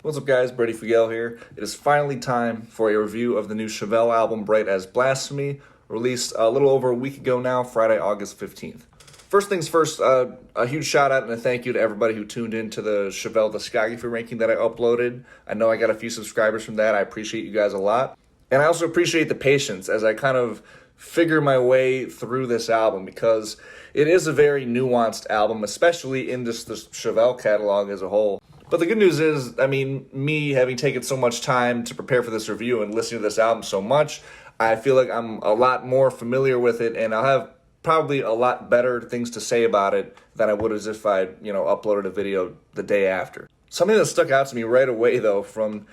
What's up guys, Brady Fugel here. It is finally time for a review of the new Chevelle album, As Blasphemy, released a little over a week ago now, Friday, August 15th. First things first, a huge shout out and a thank you to everybody who tuned in to the Chevelle discography ranking that I uploaded. I know I got a few subscribers from that. I appreciate you guys a lot. And I also appreciate the patience as I kind of figure my way through this album, because it is a very nuanced album, especially in this Chevelle catalog as a whole. But the good news is, me having taken so much time to prepare for this review and listening to this album so much, I feel like I'm a lot more familiar with it, and I'll have probably a lot better things to say about it than I would as if I, uploaded a video the day after. Something that stuck out to me right away, though, from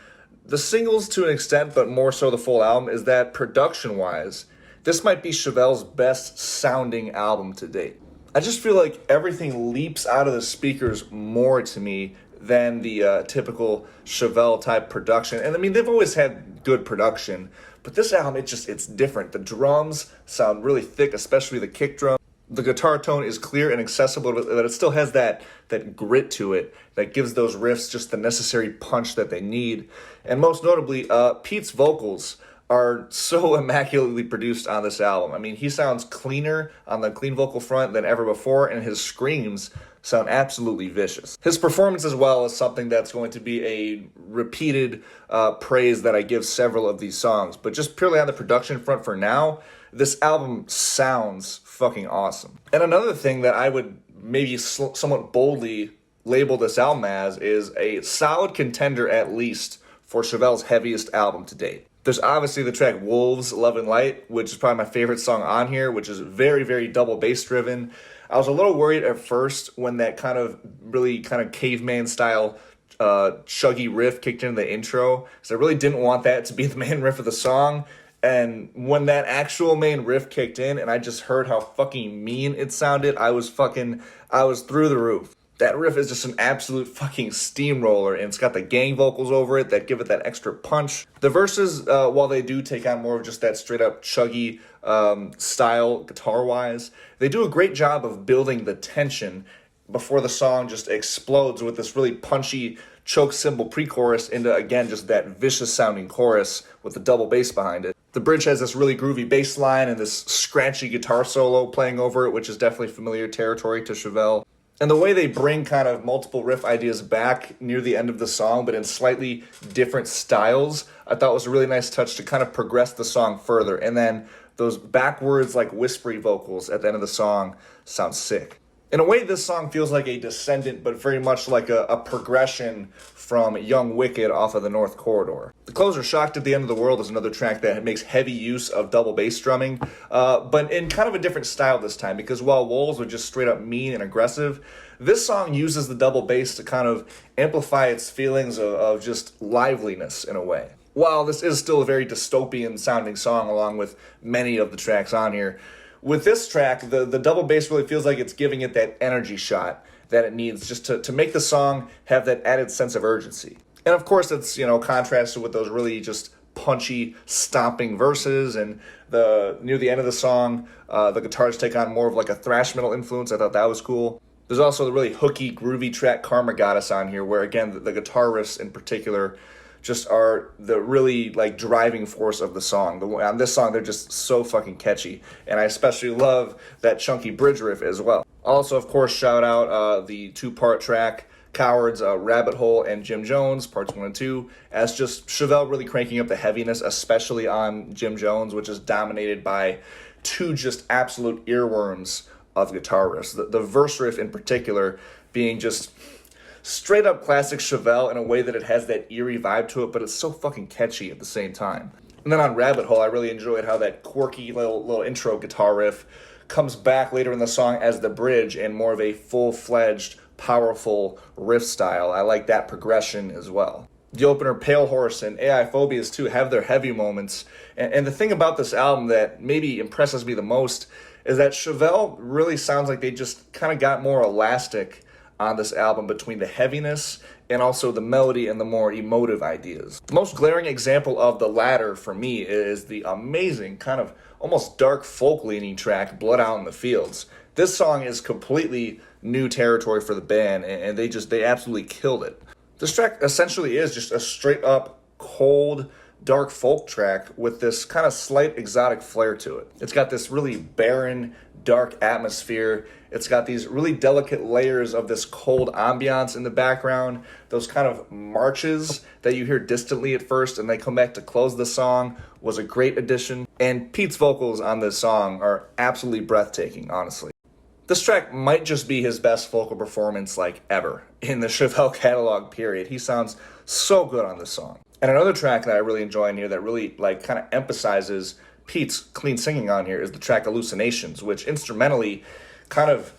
the singles to an extent, but more so the full album, is that production-wise, this might be Chevelle's best sounding album to date. I just feel like everything leaps out of the speakers more to me than the typical Chevelle type production. And they've always had good production, but this album, it's different. The drums sound really thick, especially the kick drum. The guitar tone is clear and accessible, but it still has that grit to it that gives those riffs just the necessary punch that they need. And most notably, Pete's vocals are so immaculately produced on this album. He sounds cleaner on the clean vocal front than ever before, and his screams sound absolutely vicious. His performance as well is something that's going to be a repeated praise that I give several of these songs. But just purely on the production front for now, this album sounds fucking awesome. And another thing that I would maybe somewhat boldly label this album as is a solid contender at least for Chevelle's heaviest album to date. There's obviously the track Wolves, Love and Light, which is probably my favorite song on here, which is very, very double bass driven. I was a little worried at first when that really caveman style chuggy riff kicked into the intro, because I really didn't want that to be the main riff of the song. And when that actual main riff kicked in and I just heard how fucking mean it sounded, I was through the roof. That riff is just an absolute fucking steamroller, and it's got the gang vocals over it that give it that extra punch. The verses, while they do take on more of just that straight up chuggy style guitar-wise, they do a great job of building the tension before the song just explodes with this really punchy choke cymbal pre-chorus into, again, just that vicious sounding chorus with the double bass behind it. The bridge has this really groovy bass line and this scratchy guitar solo playing over it, which is definitely familiar territory to Chevelle. And the way they bring kind of multiple riff ideas back near the end of the song, but in slightly different styles, I thought was a really nice touch to kind of progress the song further. And then those backwards, whispery vocals at the end of the song sound sick. In a way, this song feels like a descendant, but very much like a progression from Young Wicked off of the North Corridor. The closer, Shocked at the End of the World, is another track that makes heavy use of double bass drumming, but in kind of a different style this time, because while Wolves were just straight up mean and aggressive, this song uses the double bass to kind of amplify its feelings of just liveliness in a way. While this is still a very dystopian sounding song, along with many of the tracks on here, with this track, the double bass really feels like it's giving it that energy shot that it needs just to make the song have that added sense of urgency. And of course, it's, contrasted with those really just punchy, stomping verses, and near the end of the song, the guitars take on more of a thrash metal influence. I thought that was cool. There's also the really hooky, groovy track Karma Goddess on here, where again, the guitar riffs in particular just are the really driving force of the song. On this song, they're just so fucking catchy, and I especially love that chunky bridge riff as well. Also, of course, shout out the two-part track Cowards, Rabbit Hole, and Jim Jones, parts 1 and 2, as just Chevelle really cranking up the heaviness, especially on Jim Jones, which is dominated by two just absolute earworms of guitar riffs. The verse riff in particular being just straight up classic Chevelle in a way that it has that eerie vibe to it, but it's so fucking catchy at the same time. And then on Rabbit Hole, I really enjoyed how that quirky little intro guitar riff comes back later in the song as the bridge in more of a full-fledged, powerful riff style. I like that progression as well. The opener, Pale Horse, and AI Phobias too have their heavy moments. And the thing about this album that maybe impresses me the most is that Chevelle really sounds like they just kind of got more elastic on this album between the heaviness and also the melody and the more emotive ideas. The most glaring example of the latter for me is the amazing kind of almost dark folk leaning track Blood Out in the Fields. This song is completely new territory for the band, and they absolutely killed it. This track essentially is just a straight up cold, dark folk track with this kind of slight exotic flair to it. It's got this really barren, dark atmosphere. It's got these really delicate layers of this cold ambiance in the background, those kind of marches that you hear distantly at first and they come back to close the song was a great addition. And Pete's vocals on this song are absolutely breathtaking, honestly. This track might just be his best vocal performance like ever in the Chevelle catalog, period. He sounds so good on this song. And another track that I really enjoy in here that really like kind of emphasizes Pete's clean singing on here is the track Hallucinations, which instrumentally kind of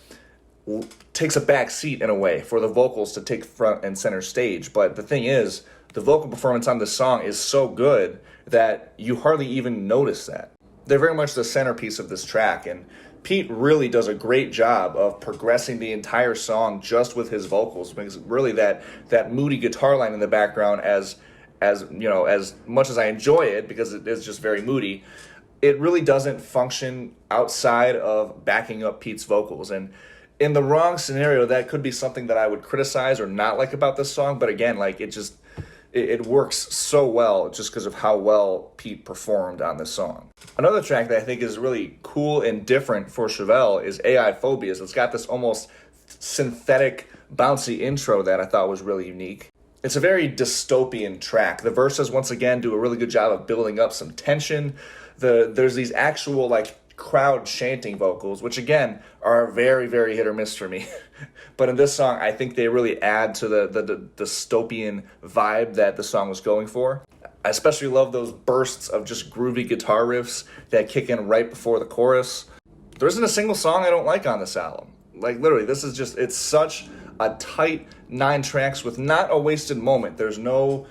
takes a back seat in a way for the vocals to take front and center stage. But the thing is, the vocal performance on this song is so good that you hardly even notice that. They're very much the centerpiece of this track, and Pete really does a great job of progressing the entire song just with his vocals, because really that moody guitar line in the background, as you know, as much as I enjoy it because it is just very moody, it really doesn't function outside of backing up Pete's vocals. And in the wrong scenario, that could be something that I would criticize or not like about this song. But again, like it works so well just because of how well Pete performed on this song. Another track that I think is really cool and different for Chevelle is AI Phobias. It's got this almost synthetic, bouncy intro that I thought was really unique. It's a very dystopian track. The verses, once again, do a really good job of building up some tension. There's these actual, like, crowd chanting vocals, which, again, are very, very hit or miss for me. But in this song, I think they really add to the dystopian vibe that the song was going for. I especially love those bursts of just groovy guitar riffs that kick in right before the chorus. There isn't a single song I don't like on this album. Like, literally, this is just, it's such a tight 9 tracks with not a wasted moment. There's no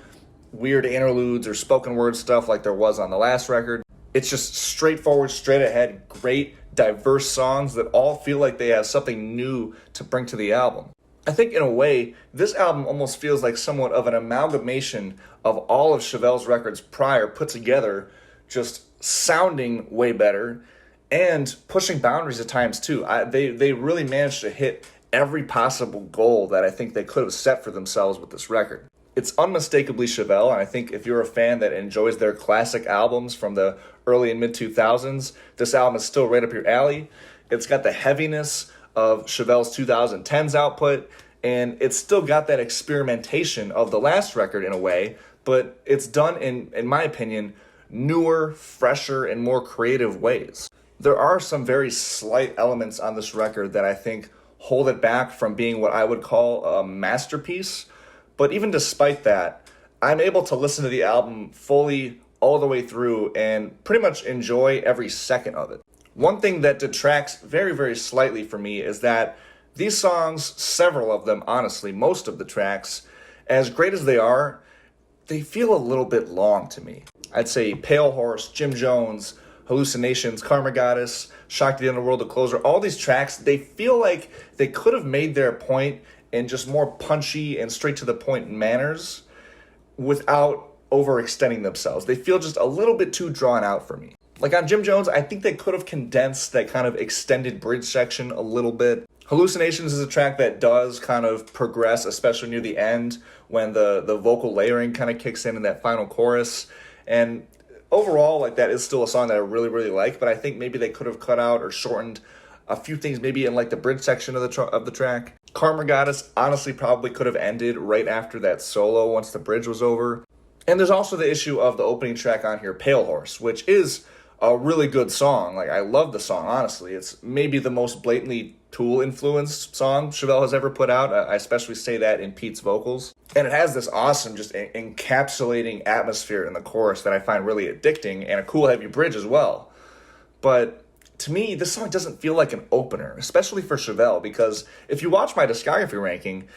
weird interludes or spoken word stuff like there was on the last record. It's just straightforward, straight ahead, great, diverse songs that all feel like they have something new to bring to the album. I think in a way, this album almost feels like somewhat of an amalgamation of all of Chevelle's records prior put together, just sounding way better and pushing boundaries at times too. They really managed to hit every possible goal that I think they could have set for themselves with this record. It's unmistakably Chevelle, and I think if you're a fan that enjoys their classic albums from the early and mid-2000s, this album is still right up your alley. It's got the heaviness of Chevelle's 2010s output, and it's still got that experimentation of the last record in a way, but it's done in my opinion, newer, fresher, and more creative ways. There are some very slight elements on this record that I think hold it back from being what I would call a masterpiece. But even despite that, I'm able to listen to the album fully all the way through and pretty much enjoy every second of it. One thing that detracts very, very slightly for me is that these songs, several of them, honestly, most of the tracks, as great as they are, they feel a little bit long to me. I'd say Pale Horse, Jim Jones, Hallucinations, Karma Goddess, Shock to the Underworld, The Closer, all these tracks, they feel like they could have made their point in just more punchy and straight to the point manners without overextending themselves. They feel just a little bit too drawn out for me. Like on Jim Jones, I think they could have condensed that kind of extended bridge section a little bit. Hallucinations is a track that does kind of progress, especially near the end when the vocal layering kind of kicks in that final chorus. And overall, like, that is still a song that I really, really like, but I think maybe they could have cut out or shortened a few things maybe in like the bridge section of the track. Karma Goddess honestly probably could have ended right after that solo once the bridge was over. And there's also the issue of the opening track on here, Pale Horse, which is a really good song. Like, I love the song, honestly. It's maybe the most blatantly Tool-influenced song Chevelle has ever put out. I especially say that in Pete's vocals. And it has this awesome, just encapsulating atmosphere in the chorus that I find really addicting, and a cool heavy bridge as well. But to me, this song doesn't feel like an opener, especially for Chevelle, because if you watch my discography ranking,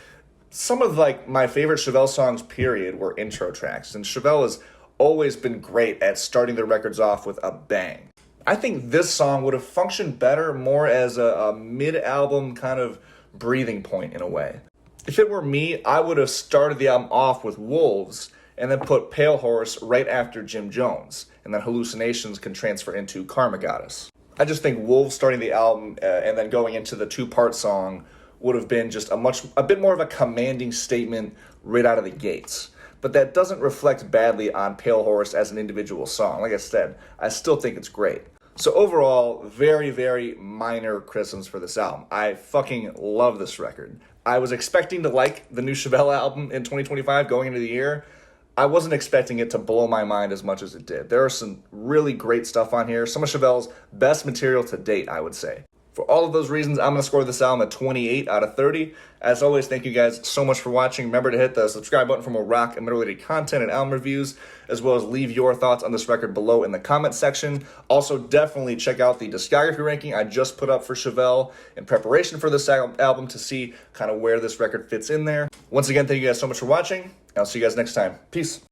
some of like my favorite Chevelle songs, period, were intro tracks. And Chevelle has always been great at starting the records off with a bang. I think this song would have functioned better more as a mid-album kind of breathing point in a way. If it were me, I would have started the album off with Wolves and then put Pale Horse right after Jim Jones, and then Hallucinations can transfer into Karma Goddess. I just think Wolves starting the album and then going into the 2-part song would have been just a bit more of a commanding statement, right out of the gates. But that doesn't reflect badly on Pale Horse as an individual song. Like I said, I still think it's great. So overall, very, very minor criticisms for this album. I fucking love this record. I was expecting to like the new Chevelle album in 2025 going into the year. I wasn't expecting it to blow my mind as much as it did. There are some really great stuff on here. Some of Chevelle's best material to date, I would say. For all of those reasons, I'm going to score this album a 28 out of 30. As always, thank you guys so much for watching. Remember to hit the subscribe button for more rock and metal-related content and album reviews, as well as leave your thoughts on this record below in the comment section. Also, definitely check out the discography ranking I just put up for Chevelle in preparation for this album to see kind of where this record fits in there. Once again, thank you guys so much for watching. I'll see you guys next time. Peace.